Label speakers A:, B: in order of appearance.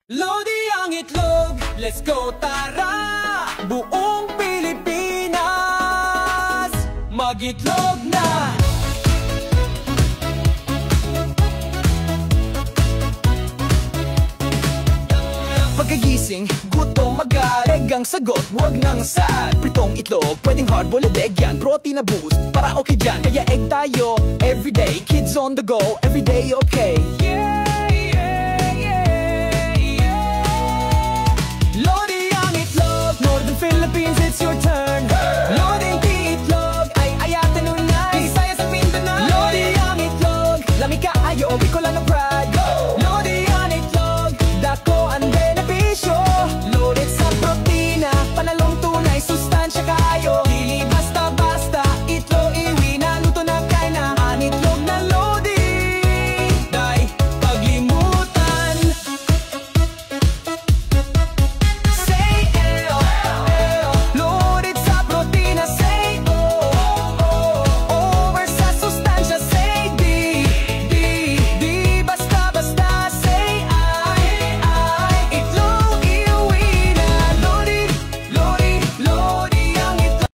A: Lodi ang itlog, let's go tara! Buong Pilipinas, mag-itlog na! Pagkagising, gutom agad, egg ang sagot, huwag nang sad. Pritong itlog, pwedeng hard-boiled egg yan, protein na boost, para okay dyan. Kaya egg tayo, everyday, kids on the go, everyday okay. Yeah!